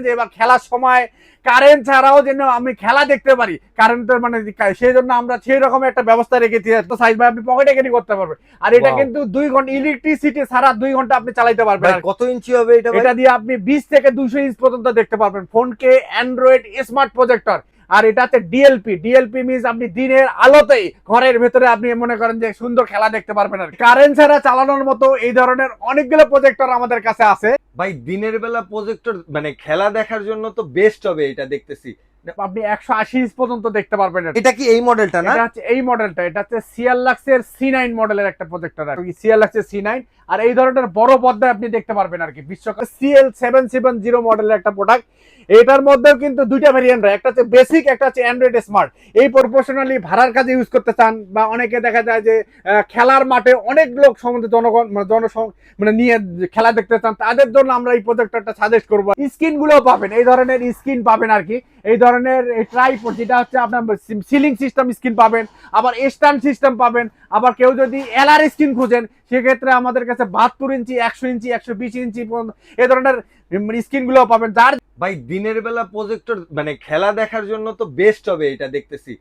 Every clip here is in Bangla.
যে এবার খেলার সময় কারেন্ট ছাড়াও যেন আমি খেলা দেখতে পারি, কারেন্টের মানে সেই জন্য আমরা সেই রকম একটা ব্যবস্থা রেখেছি, তো সাইজ ভাই আপনি পকেটে ক্যারি করতে পারবেন। আর এটা কিন্তু 2 ঘন্টা ইলেকট্রিসিটি ছাড়া 2 ঘন্টা আপনি চালাতে পারবেন। কত ইঞ্চি হবে এটা? এটা দিয়ে আপনি 20 থেকে 200 ইঞ্চ পর্যন্ত দেখতে পারবেন। ফোনকে অ্যান্ড্রয়েড স্মার্ট প্রজেক্টর, আর এটাতে ডিএলপি মিনস আপনি দিনের আলোতেই ঘরের ভেতরে আপনি মনে করেন যে সুন্দর খেলা দেখতে পারবেন। আর কারেন্ট ছাড়া চালানোর মতো এই ধরনের অনেকগুলো প্রজেক্টর আমাদের কাছে আছে ভাই। দিনের বেলা প্রজেক্টর মানে খেলা দেখার জন্য তো বেস্ট হবে এটা দেখতেছি। আপনি 180 ইঞ্চ পর্যন্ত দেখতে পারবেন। এটা কি এই মডেলটা না? এটা হচ্ছে এই মডেলটা, এটা হচ্ছে সিয়ারলাক্সের C9 মডেলের একটা প্রজেক্টর আর কি, সিয়ারলাক্সের C9। আর এই ধরনের বড় পর্দায় আপনি দেখতে পারবেন আর কি। বিশ্বকাপ CL770 মডেলের একটা প্রোডাক্ট। এটার মধ্যেও কিন্তু দুইটা ভেরিয়েন্ট হয়, একটা হচ্ছে বেসিক, একটা হচ্ছে অ্যান্ড্রয়েড স্মার্ট। এই প্রফেশনালি ভাড়ার কাজে ইউজ করতে চান, বা অনেকে দেখা যায় যে খেলার মাঠে অনেক লোক সম্বন্ধে জনগণ মানে নিয়ে খেলা দেখতে চান, তাদের জন্য আমরা এই প্রজেক্টরটা সাজেস্ট করবো। স্ক্রিন গুলো পাবেন, এই ধরনের স্ক্রিন পাবেন আর কি। এই ধরনের ট্রাইপড, যেটা হচ্ছে আপনার সিলিং সিস্টেম স্ক্রিন পাবেন, আবার স্ট্যান্ড সিস্টেম পাবেন। আবার কেউ যদি এলআর স্ক্রিন খুঁজেন, সেক্ষেত্রে আমাদের কাছে 72 ইঞ্চি, 100 ইঞ্চি, 120 ইঞ্চি এই ধরনের স্ক্রিন গুলো পাবেন। যার ভাই দিনের বেলা প্রজেক্টর মানে খেলা দেখার জন্য তো বেস্ট হবে এটা দেখতেছি।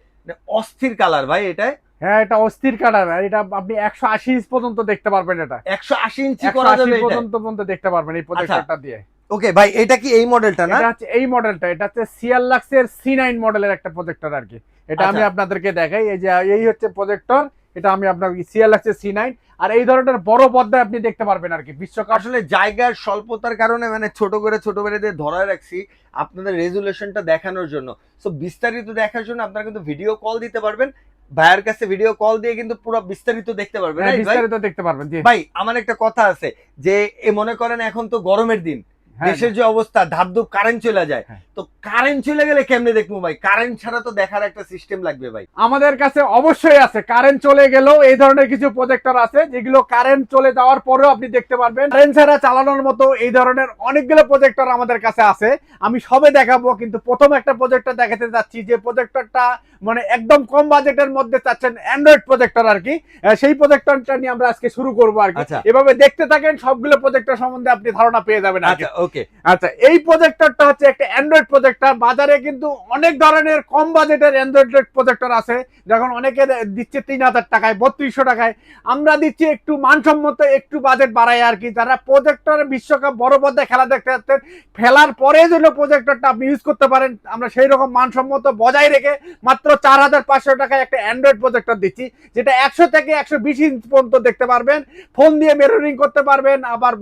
অস্থির কালার ভাই এটাই। হ্যাঁ, এটা অস্থির কালার। আর এটা আপনি 180 ইঞ্চ পর্যন্ত দেখতে পারবেন। এটা 180 ইঞ্চি করা যাবে এটা পর্যন্ত দেখতে পারবেন এই প্রজেক্টরটা দিয়ে। ওকে ভাই, এটা কি এই মডেলটা না? এটা হচ্ছে এই মডেলটা, এটা হচ্ছে সিয়ারলাক্সের C9 মডেলের একটা প্রজেক্টর আর কি। এটা আমি আপনাদেরকে দেখাই, এই যে এই হচ্ছে প্রজেক্টর। এটা আমি আপনার সিয়ারলাক্সের C9। আর এই ধরনের বড় পর্দায় আপনি দেখতে পারবেন আর কি। বিশ্বকাপ আসলে জায়গার স্বল্পতার কারণে মানে ছোট করে দিয়ে ধরায় রাখছি আপনাদের রেজুলেশনটা দেখানোর জন্য। সো বিস্তারিত দেখার জন্য আপনারা কিন্তু ভিডিও কল দিতে পারবেন। ভাইয়ের কাছে ভিডিও কল দিয়ে কিন্তু পুরো বিস্তারিত দেখতে পারবেন। বিস্তারিত দেখতে পারবেন। ভাই আমার একটা কথা আছে যে মনে করেন এখন তো গরমের দিন, দেশের যে অবস্থা, ধাপধুপ কারেন্ট চলে যায়, তো কারেন্ট চলে গেলে কেমনে দেখবো ভাই? কারেন্ট ছাড়া তো দেখার একটা সিস্টেম লাগবে ভাই। আমাদের কাছে অবশ্যই আছে, কারেন্ট চলে গেলেও এই ধরনের কিছু প্রজেক্টর আছে যেগুলো কারেন্ট চলে যাওয়ার পরেও আপনি দেখতে পারবেন। কারেন্ট ছাড়া চালানোর মতো এই ধরনের অনেকগুলো প্রজেক্টর আমাদের কাছে আছে। আমি সবে দেখাবো, কিন্তু প্রথম একটা প্রজেক্টর দেখাতে যাচ্ছি, যে প্রজেক্টরটা মানে একদম কম বাজেটের মধ্যে চাচ্ছেন অ্যান্ড্রয়েড প্রজেক্টর আর কি। সেই প্রজেক্টরটা নিয়ে আমরা আজকে শুরু করবো আর কি। এভাবে দেখতে থাকেন, সবগুলো প্রজেক্টর সম্বন্ধে আপনি ধারণা পেয়ে যাবেন। আচ্ছা, এই প্রজেক্টরটা হচ্ছে একটা অ্যান্ড্রয়েড প্রজেক্টর। বাজারে কিন্তু অনেক ধরনের কম বাজেটের অ্যান্ড্রয়েড প্রজেক্টর আছে, যখন অনেকে দিচ্ছে 3000 টাকায়, 3200 টাকায়। আমরা দিচ্ছি একটু মানসম্মত, একটু বাজেট বাড়ায় আর কি। যারা প্রজেক্টর বিশ্বকাপ বড় পর্দায় খেলা দেখতে যাচ্ছেন, খেলার পরে যেন প্রজেক্টরটা আপনি ইউজ করতে পারেন, আমরা সেই রকম মানসম্মত বজায় রেখে মাত্র 4500 টাকায় একটা অ্যান্ড্রয়েড প্রজেক্টর দিচ্ছি, যেটা 100 থেকে 120 ইঞ্চ পর্যন্ত দেখতে পারবেন। ফোন দিয়ে মিররিং করতে পারবেন, আবার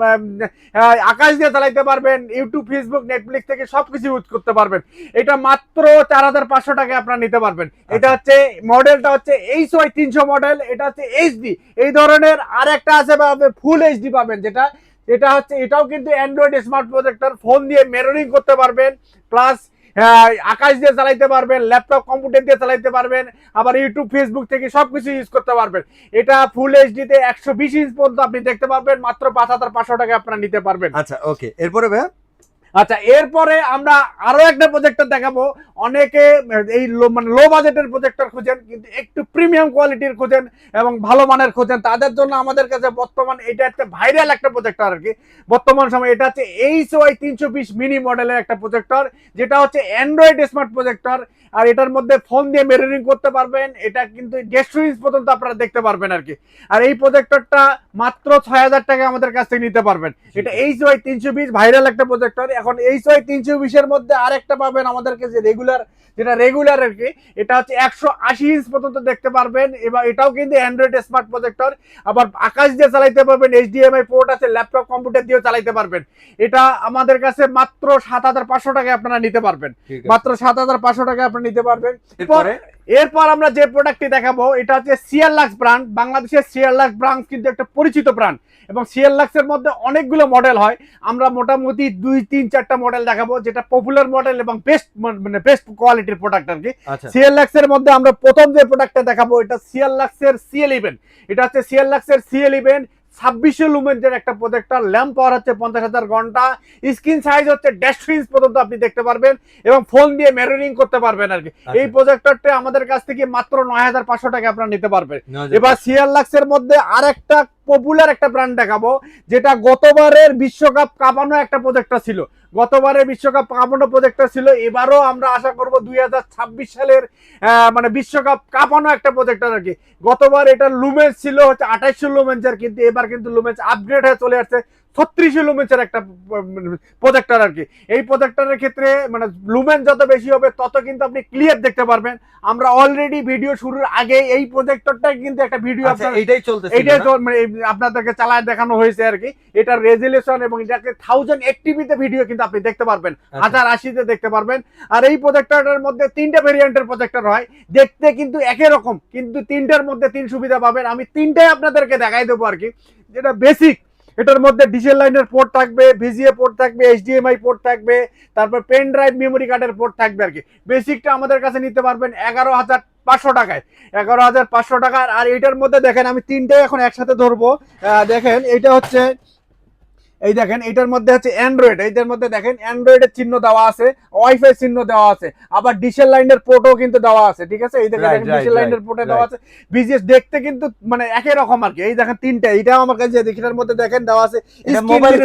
আকাশ দিয়ে চালাইতে পারবেন, ইউটিউব, ফেসবুক, নেটফ্লিক্স থেকে সবকিছু ইউজ করতে পারবেন। এটা মাত্র 4500 টাকায় আপনারা নিতে পারবেন। এটা হচ্ছে মডেলটা হচ্ছে HY 300 মডেল। এটা হচ্ছে এইচডি। এই ধরনের আরেকটা আছে ফুল এইচডি পাবেন, এটা হচ্ছে এটাও কিন্তু অ্যান্ড্রয়েড স্মার্ট প্রজেক্টর। ফোন দিয়ে মিররিং করতে পারবেন, প্লাস আকাশ দিয়ে চালাইতে পারবেন, ল্যাপটপ, কম্পিউটার দিয়ে চালাইতে পারবেন, আবার ইউটিউব, ফেসবুক থেকে সবকিছু ইউজ করতে পারবেন। এটা ফুল এইচডি তে 120 ইঞ্চ পর্যন্ত আপনি দেখতে পারবেন, মাত্র 5500 টাকা আপনারা নিতে পারবেন। আচ্ছা ওকে, এরপরে ভাই? আচ্ছা, এরপরে আমরা আরো একটা প্রজেক্টর দেখাবো। অনেকে এই মানে লো বাজেটের প্রজেক্টর খুঁজেন, কিন্তু একটু প্রিমিয়াম কোয়ালিটির খুঁজেন এবং ভালো মানের খুঁজেন, তাদের জন্য আমাদের কাছে বর্তমান এটা একটা ভাইরাল একটা প্রজেক্টর আর কি। বর্তমান সময় এটা হচ্ছে HY 320 মিনি মডেলের একটা প্রজেক্টর, যেটা হচ্ছে অ্যান্ড্রয়েড স্মার্ট প্রজেক্টর। আর এটার মধ্যে ফোন দিয়ে মিররিং করতে পারবেন, এটা কিন্তু 150 ইঞ্চ পর্যন্ত আপনারা দেখতে পারবেন আর কি। আর এই প্রজেক্টরটা মাত্র 6000 টাকা আমাদের কাছ থেকে নিতে পারবেন। এটা HY 320 ভাইরাল একটা প্রজেক্টর। এখন HY 320 এর মধ্যে আরেকটা পাবেন আমাদের কাছে রেগুলার আর কি। এটা হচ্ছে 180 ইঞ্চ পর্যন্ত দেখতে পারবেন, এবং এটাও কিন্তু অ্যান্ড্রয়েড স্মার্ট প্রজেক্টর। আবার আকাশ দিয়ে চালাইতে পারবেন, HDMI পোর্ট আছে, ল্যাপটপ, কম্পিউটার দিয়েও চালাইতে পারবেন। এটা আমাদের কাছে মাত্র 7500 টাকায় আপনারা নিতে পারবেন। মাত্র 7500 টাকায় আপনারা নিতে পারবেন। এরপর আমরা যে প্রোডাক্টটি দেখাবো, এটা হচ্ছে সিয়ারলাক্স ব্র্যান্ড। বাংলাদেশের সিয়ারলাক্স ব্র্যান্ড কিন্তু একটা পরিচিত ব্র্যান্ড, এবং সিয়ারলাক্সের মধ্যে অনেকগুলো মডেল হয়। আমরা মোটামুটি 2-3-4টা মডেল দেখাবো, যেটা পপুলার মডেল এবং বেস্ট কোয়ালিটির প্রোডাক্ট আর কি। সিয়ারলাক্সের মধ্যে আমরা প্রথম যে প্রোডাক্টটা দেখাবো, এটা সিয়ারলাক্সের C11। এটা হচ্ছে সিয়ারলাক্সের C11 2600 লুমেন্সের একটা প্রজেক্টর। ল্যাম্প পাওয়ার হচ্ছে 50,000 ঘন্টা। স্ক্রিন সাইজ হচ্ছে 150 ইঞ্চ পর্যন্ত আপনি দেখতে পারবেন, এবং ফোন দিয়ে মিররিং করতে পারবেন আর কি। এই প্রজেক্টরটা আমাদের কাছ থেকে মাত্র 9500 টাকা আপনারা নিতে পারবেন। এবার সিয়ারলাক্সের মধ্যে আরেকটা পপুলার একটা ব্র্যান্ড দেখাবো, যেটা গতবারের বিশ্বকাপ কাঁপানো একটা প্রজেক্টর ছিল। গতবারের বিশ্বকাপ কাঁপানো প্রজেক্টর ছিল, এবারও আমরা আশা করব 2026 সালের মানে বিশ্বকাপ কাঁপানো একটা প্রজেক্টর আর কি। গতবার এটা লুমেন্স ছিল হচ্ছে 2800 লুমেন্সের, কিন্তু এবার কিন্তু লুমেন্স আপগ্রেড হয়ে চলে আসছে 3600 লুমেন্সের একটা প্রজেক্টর আর কি। এই প্রজেক্টরের ক্ষেত্রে মানে লুমেন্স যত বেশি হবে তত কিন্তু আপনি ক্লিয়ার দেখতে পারবেন। আমরা অলরেডি ভিডিও শুরুর আগে এই প্রজেক্টরটা কিন্তু একটা ভিডিও এইটাই চলতেছে, এইটাই মানে আপনাদেরকে চালায় দেখানো হয়েছে আর কি। এটার রেজুলেশন এবং এটাকে 1080p তে ভিডিও কিন্তু আপনি দেখতে পারবেন, 1080 দেখতে পারবেন। আর এই প্রজেক্টরের মধ্যে 3টা ভেরিয়েন্টের প্রজেক্টর হয়, দেখতে কিন্তু একই রকম, কিন্তু 3টার মধ্যে 3 সুবিধা পাবেন। আমি 3টাই আপনাদেরকে দেখাই দেবো আর কি। যেটা বেসিক, এটার মধ্যে ডিসেল লাইনের পোর্ট থাকবে, ভিজিএ পোর্ট থাকবে, এইচডিএমআই পোর্ট থাকবে, তারপর পেন ড্রাইভ মেমোরি কার্ডের পোর্ট থাকবে আর কি। বেসিকটা আমাদের কাছে নিতে পারবেন 11,500 টাকায়, 11,500 টাকার। আর এটার মধ্যে দেখেন আমি 3টাই এখন একসাথে ধরবো। দেখেন এটা হচ্ছে, এই দেখেন এটার মধ্যে হচ্ছে অ্যান্ড্রয়েড, এইটার মধ্যে দেখেন অ্যান্ড্রয়েডের চিহ্ন দেওয়া আছে, ওয়াইফাই চিহ্ন দেওয়া আছে, আবার ডিসেল লাইনের পোর্টও কিন্তু দেওয়া আছে, ঠিক আছে। এই দেখেন ডিসেল লাইনের পোর্টে দেওয়া আছে, বিজিএস দেখতে কিন্তু মানে একই রকম আর কি। এই দেখেন 3টা, এটাও আমার কাছে এটার মধ্যে দেখেন দেওয়া আছে, এটা মোবাইল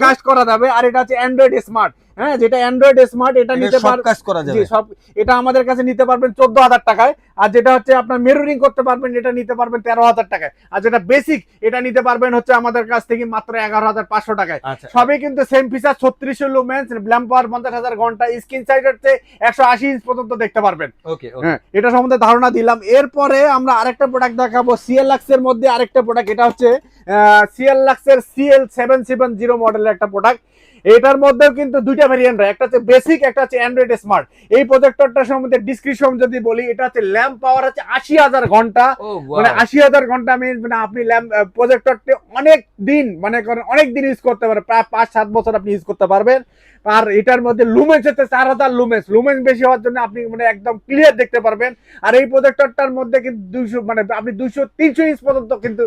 কাস্ট করা যাবে। আর এটা হচ্ছে অ্যান্ড্রয়েড স্মার্ট, হ্যাঁ, যেটা অ্যান্ড্রয়েড স্মার্ট, এটা নিতে পারবেন কাজ করা যাবে সব। এটা আমাদের কাছে নিতে পারবেন 14,000 টাকায়। আর যেটা হচ্ছে আপনার মিররিং করতে পারবেন, এটা নিতে পারবেন 13,000 টাকায়। আর যেটা বেসিক, এটা নিতে পারবেন হচ্ছে আমাদের কাছ থেকে মাত্র 11,500 টাকায়। সবই কিন্তু সেম ফিচার, 3600 লুমেন্স, ল্যাম্প পাওয়ার 50,000 ঘন্টা, স্ক্রিন সাইজ হচ্ছে 180 ইঞ্চ পর্যন্ত দেখতে পারবেন। ওকে, হ্যাঁ, এটা সম্বন্ধে ধারণা দিলাম। এরপরে আমরা আরেকটা প্রোডাক্ট দেখাবো, সিএলএক্স এর মধ্যে আরেকটা প্রোডাক্ট। এটা হচ্ছে সিএলএক্স এর CL770 মডেলের একটা প্রোডাক্ট। এটার মধ্যেও কিন্তু 2টা ভেরিয়েন্ট হয়, একটা হচ্ছে বেসিক, একটা হচ্ছে অ্যান্ড্রয়েড স্মার্ট। এই প্রজেক্টরটার সম্বন্ধে ডিসক্রিপশন যদি বলি, এটা হচ্ছে ল্যাম্প পাওয়ার হচ্ছে 80,000 ঘন্টা, মানে 80,000 ঘন্টা মানে আপনি ল্যাম্প প্রজেক্টরটি অনেক দিন, মানে অনেক দিন ইউজ করতে পারবেন, প্রায় 5-7 বছর আপনি ইউজ করতে পারবেন। আর এটার মধ্যে লুমেন্স হচ্ছে 4000 লুমেন্স, লুমেন্স বেশি হওয়ার জন্য আপনি মানে একদম ক্লিয়ার দেখতে পারবেন। আর এই প্রজেক্টরটার মধ্যে কিন্তু 200 মানে আপনি 200-300 ইঞ্চ পর্যন্ত কিন্তু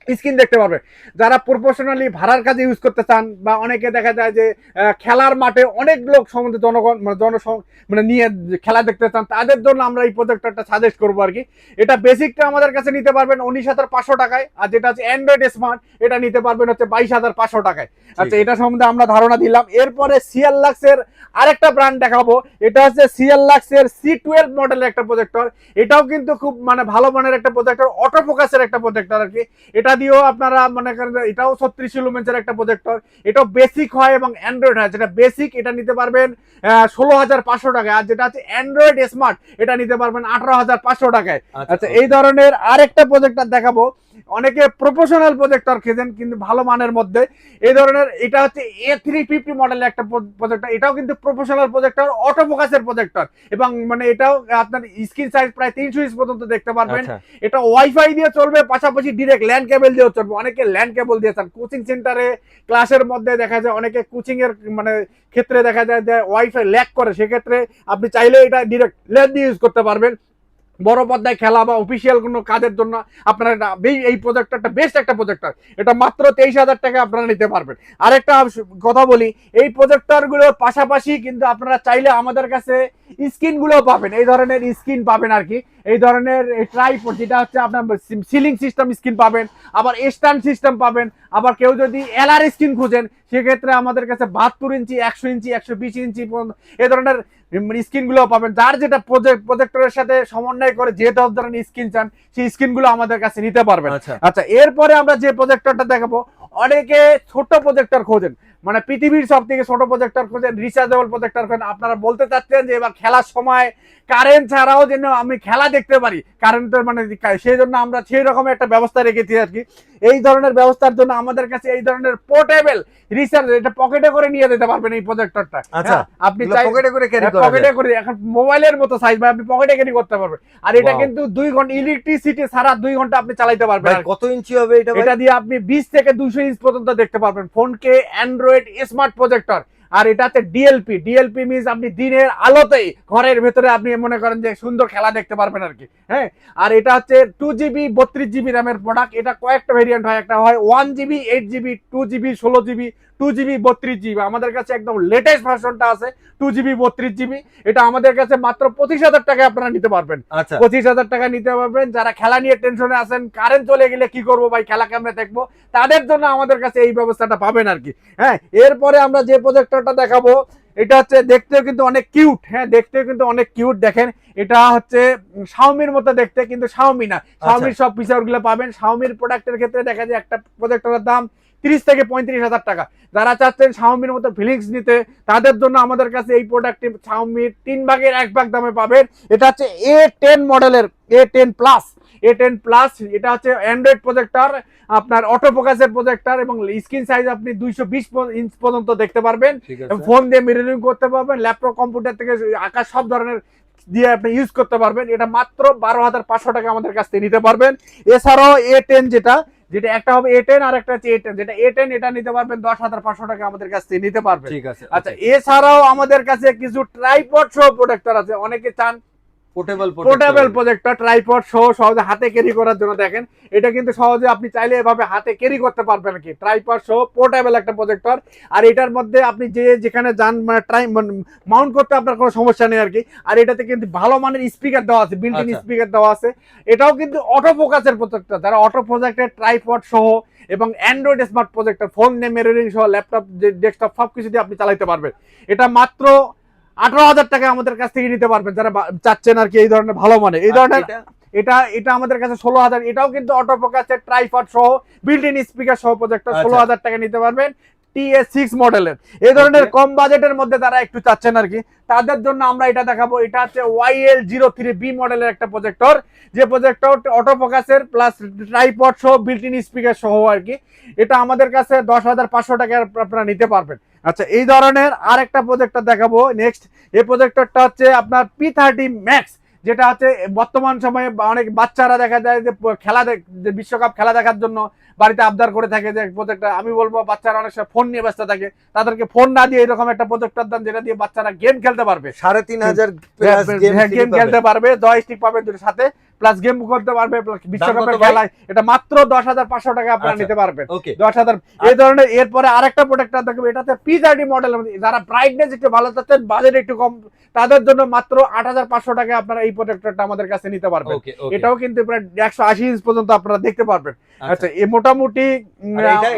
স্ক্রিন দেখতে পারবে। যারা প্রফেশনালি ভাড়ার কাজে ইউজ করতে চান, বা অনেকে দেখা যায় যে খেলার মাঠে অনেক লোক সম্বন্ধে জনগণ মানে নিয়ে খেলা দেখতে চান, তাদের জন্য আমরা এই প্রজেক্টরটা সাজেস্ট করবো আর কি। এটা বেসিকটা আমাদের কাছে নিতে পারবেন 19,500 টাকায়, আর যেটা হচ্ছে অ্যান্ড্রয়েড স্মার্ট, এটা নিতে পারবেন হচ্ছে 22,500 টাকায়। আচ্ছা, এটা সম্বন্ধে আমরা ধারণা দিলাম। এরপরে সিএলএক্স এর আরেকটা ব্র্যান্ড দেখাবো, এটা হচ্ছে সিএলএক্স এর C12 মডেলের একটা প্রজেক্টর। এটাও কিন্তু খুব মানে ভালো মানের একটা প্রজেক্টর, অটো ফোকাসের একটা প্রজেক্টর আর কি। এটা দিয়েও আপনারা মনে করেন, এটাও 3600 লুমেন্সের একটা প্রজেক্টর। এটাও বেসিক হয় এবং অ্যান্ড্রয়েড হয়। যেটা বেসিক, এটা নিতে পারবেন 16,500 টাকায়। আর যেটা হচ্ছে অ্যান্ড্রয়েড স্মার্ট, এটা নিতে পারবেন 18,500 টাকায়। আচ্ছা, এই ধরনের আরেকটা প্রজেক্টর দেখাবো। অনেকে প্রফেশনাল প্রজেক্টর খেয়েছেন কিন্তু ভালো মানের মধ্যে, এই ধরনের এটা হচ্ছে A350 মডেলের একটা প্রজেক্টর। এটাও কিন্তু প্রফেশনাল প্রজেক্টর, অটো ফোকাসের প্রজেক্টর, এবং মানে এটাও আপনার স্ক্রিন সাইজ প্রায় 300 ইঞ্চ পর্যন্ত দেখতে পারবেন। এটা ওয়াইফাই দিয়ে চলবে, পাশাপাশি ডিরেক্ট ল্যান্ড কেবল দিয়েও চলবে। অনেকে ল্যান্ড কেবল দিয়েছেন কোচিং সেন্টারে, ক্লাসের মধ্যে দেখা যায় অনেকে কোচিং এর মানে ক্ষেত্রে দেখা যায় যে ওয়াইফাই ল্যাগ করে, সেক্ষেত্রে আপনি চাইলে এটা ডিরেক্ট ল্যান্ড দিয়ে ইউজ করতে পারবেন। বড় পর্দায় খেলা বা অফিসিয়াল কোনো কাজের জন্য আপনারা এই প্রজেক্টরটা বেস্ট একটা প্রজেক্টর। এটা মাত্র 23,000 টাকা আপনারা নিতে পারবেন। আরেকটা কথা বলি, এই প্রজেক্টরগুলোর পাশাপাশি কিন্তু আপনারা চাইলে আমাদের কাছে স্ক্রিনগুলো পাবেন, এই ধরনের স্ক্রিন পাবেন আর কি। এই ধরনের ট্রাইপড, যেটা হচ্ছে আপনার সিলিং সিস্টেম স্ক্রিন পাবেন, আবার স্ট্যান্ড সিস্টেম পাবেন। আবার কেউ যদি এলআর স্ক্রিন খুঁজেন, সেক্ষেত্রে আমাদের কাছে 72 ইঞ্চি, 100 ইঞ্চি, 120 ইঞ্চি পর্যন্ত এই ধরনের স্ক্রিনগুলো পাবেন। যার যেটা প্রজেক্টরের সাথে সমন্বয় করে যে ধরনের স্ক্রিন চান, সেই স্ক্রিনগুলো আমাদের কাছে নিতে পারবেন। আচ্ছা, এরপরে আমরা যে প্রজেক্টরটা দেখাবো, অনেকে ছোট প্রজেক্টর খোঁজেন, মানে পৃথিবীর সব থেকে ছোট প্রজেক্টর খোঁজেন, রিচার্জেবল প্রজেক্টর খোঁজেন। আপনারা বলতে চাচ্ছেন যে এবার খেলার সময় কারেন্ট ছাড়াও যেন আমি খেলা দেখতে পারি, কারেন্টের মানে সেই জন্য আমরা সেই রকম একটা ব্যবস্থা রেখেছি আর কি। এই ধরনের ব্যবস্থার জন্য আমাদের কাছে এই ধরনের পোর্টেবল রিচার্জ, এটা পকেটে করে নিয়ে যেতে পারবেন এই প্রজেক্টরটা। আচ্ছা, আপনি পকেটে করে এখন মোবাইলের মতো সাইজ, বা আপনি পকেটে ক্যারি করতে পারবেন। আর এটা কিন্তু 2 ঘন্টা ইলেকট্রিসিটি ছাড়া 2 ঘন্টা আপনি চালাতে পারবেন। কত ইঞ্চি হবে এটা? এটা দিয়ে আপনি 20 থেকে 200 ইঞ্চ পর্যন্ত দেখতে পারবেন। ফোনকে অ্যান্ড্রয়েড স্মার্ট প্রজেক্টর। আর এটাতে ডিএলপি মিনস আপনি দিনের আলোতেই ঘরের ভেতরে আপনি মনে করেন যে সুন্দর খেলা দেখতে পারবেন আর কি। হ্যাঁ, আর এটা হচ্ছে 2GB 32GB র্যামের প্রোডাক্ট। এটা কয়েকটা ভেরিয়েন্ট হয়, একটা হয় 1GB 8GB 2GB 16GB 2GB 32GB, আমাদের কাছে একদম লেটেস্ট ভার্সনটা আছে 2GB 32GB। এটা আমাদের কাছে মাত্র 25,000 টাকায় আপনারা নিতে পারবেন। আচ্ছা 25,000 টাকা নিতে পারবেন। যারা খেলা নিয়ে টেনশনে আছেন, কারেন্ট চলে গেলে কি করবো ভাই, খেলা কেমনে দেখবো, তাদের জন্য আমাদের কাছে এই ব্যবস্থাটা পাবেন আর কি। হ্যাঁ, এরপরে আমরা যে প্রজেক্টরটা দেখাবো, এটা হচ্ছে দেখতেও কিন্তু অনেক কিউট। হ্যাঁ, দেখতেও কিন্তু অনেক কিউট। দেখেন, এটা হচ্ছে শাওমির মতো দেখতে, কিন্তু শাওমি না। শাওমির সব ফিচার গুলো পাবেন। শাওমির প্রোডাক্টের ক্ষেত্রে দেখা যায় একটা প্রজেক্টরের দাম 30 থেকে 35,000 টাকা। যারা চাচ্ছেন শাওমির মতো ফিলিংস নিতে, তাদের জন্য আমাদের কাছে এই প্রোডাক্টটি শাওমির 3 ভাগের 1 ভাগ দামে পাবেন। এটা হচ্ছে A10 মডেলের, A10 প্লাস। A10 প্লাস এটা হচ্ছে অ্যান্ড্রয়েড প্রজেক্টর, আপনার অটো ফোকাসের প্রজেক্টর, এবং স্ক্রিন সাইজ আপনি 220 ইঞ্চ পর্যন্ত দেখতে পারবেন। ফোন দিয়ে মিররিং করতে পারবেন, ল্যাপটপ কম্পিউটার থেকে আকাশ সব ধরনের দিয়ে আপনি ইউজ করতে পারবেন। এটা মাত্র 12,500 টাকা আমাদের কাছ থেকে নিতে পারবেন। এছাড়াও A10 যেটা একটা হবে A10 আর একটা হচ্ছে A10, যেটা A10 এটা নিতে পারবেন 10,500 টাকা আমাদের কাছ থেকে নিতে পারবেন। ঠিক আছে। আচ্ছা, এছাড়াও আমাদের কাছে কিছু ট্রাইপড সহ প্রোডাক্টর আছে। অনেকে চান পোর্টেবল প্রজেক্টর, ট্রাইপড সহ সহজে হাতে ক্যারি করার জন্য। দেখেন, এটা কিন্তু সহজে আপনি চাইলে এভাবে হাতে ক্যারি করতে পারবেন কি, ট্রাইপড সহ পোর্টেবল একটা প্রজেক্টর। আর এটার মধ্যে আপনি যেখানে যান মানে মাউন্ট করতে আপনার কোনো সমস্যা নেই আর কি। আর এটাতে কিন্তু ভালো মানের স্পিকার দেওয়া আছে, বিল্ট ইন স্পিকার দেওয়া আছে। এটাও কিন্তু অটো ফোকাসের প্রজেক্টর। যারা অটো প্রজেক্টের ট্রাইপড সহ এবং অ্যান্ড্রয়েড স্মার্ট প্রজেক্টর, ফোন নিয়ে মিররিং সহ ল্যাপটপ ডেস্কটপ সবকিছু দিয়ে আপনি চালাতে পারবেন। এটা মাত্র 18,000 টাকা আমাদের কাছ থেকে নিতে পারবেন, যারা চাচ্ছেন আর কি এই ধরনের ভালো মানে। এই ধরনের এটা আমাদের কাছে 16,000। এটাও কিন্তু অটো ফোকাসের ট্রাইপড সহ বিল্ট ইন স্পিকার সহ প্রজেক্টর, 16,000 টাকা নিতে পারবেন। TS6 মডেলের এই ধরনের কম বাজেটের মধ্যে যারা একটু চাচ্ছেন আর কি, তাদের জন্য আমরা এটা দেখাবো। এটা হচ্ছে YL03B মডেলের একটা প্রজেক্টর, যে প্রজেক্টর অটো ফোকাসের প্লাস ট্রাইপড সহ বিল্ট ইন স্পিকার সহ আর কি। এটা আমাদের কাছে 10,500 টাকা আপনারা নিতে পারবেন। আচ্ছা, এই ধরনের আরেকটা প্রজেক্টর দেখাবো নেক্সট। এই প্রজেক্টরটা হচ্ছে আপনার P30 Max, যেটা হচ্ছে বর্তমান সময়ে অনেক বাচ্চারা দেখা যায় যে বিশ্বকাপ খেলা দেখার জন্য বাড়িতে আবদার করে থাকে যে প্রজেক্টর। আমি বলবো বাচ্চারা অনেক সময় ফোন নিয়ে ব্যস্ত থাকে, তাদেরকে ফোন না দিয়ে এরকম একটা প্রজেক্টর দেন, যেটা দিয়ে বাচ্চারা গেম খেলতে পারবে। 3,500 গেম খেলতে পারবে, জয়স্টিক পাবে দুটোর সাথে, প্লাস গেম করতে পারবে বিশ্বকাপের খেলায়। এটা মাত্র 10,500 টাকা আপনারা নিতে পারবেন। 10,000 এই ধরনের। এরপরে আরেকটা প্রোডাক্টর দেখবেন, এটাতে P30 মডেল। যারা ব্রাইটনেস একটু ভালো চাচ্ছেন, বাজেট একটু কম, তাদের জন্য মাত্র 8,500 টাকা আপনারা এই প্রোডাক্টরটা আমাদের কাছে নিতে পারবেন। এটাও কিন্তু প্রায় 180 ইঞ্চ পর্যন্ত আপনারা দেখতে পারবেন। আচ্ছা, এই মোটামুটি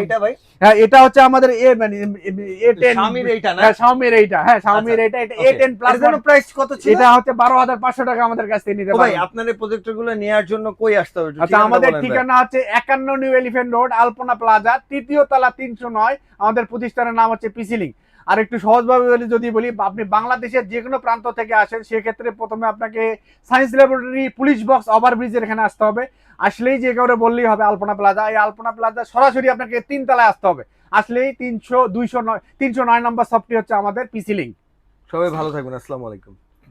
এটা ভাই, হ্যাঁ, এটা হচ্ছে আমাদের A10 শাওমির এইটা না? হ্যাঁ, শাওমির এইটা। হ্যাঁ, শাওমির এইটা। এটা A10 প্লাস। প্রাইস কত ছিল? এটা হচ্ছে 12,500 টাকা আমাদের কাছ থেকে নিতে পারবেন। ভাই, আপনার এই প্রজেক্টর গুলো নেওয়ার জন্য কই আসতে হবে? আচ্ছা, আমাদের ঠিকানা হচ্ছে 51 নিউ এলিফ্যান্ট রোড, আলপনা প্লাজা, 3য় তলা, 309। আমাদের প্রতিষ্ঠানের নাম হচ্ছে পিসিলিং। আর একটু সহজভাবে যদি বলি, আপনি বাংলাদেশের যে কোনো প্রান্ত থেকে আসেন, সেক্ষেত্রে প্রথমে আপনাকে সায়েন্স ল্যাবরেটরি, পুলিশ বক্স, ওভারব্রিজের এখানে আসতে হবে। আসলেই যে কাউরে বললেই হবে আলপনা প্লাজা। এই আলপনা প্লাজা সরাসরি আপনাকে 3 তলায় আসতে হবে। আসলেই 309 নম্বর শপটি হচ্ছে আমাদের পিসিলিং। সবাই ভালো থাকবেন। আসসালামু আলাইকুম।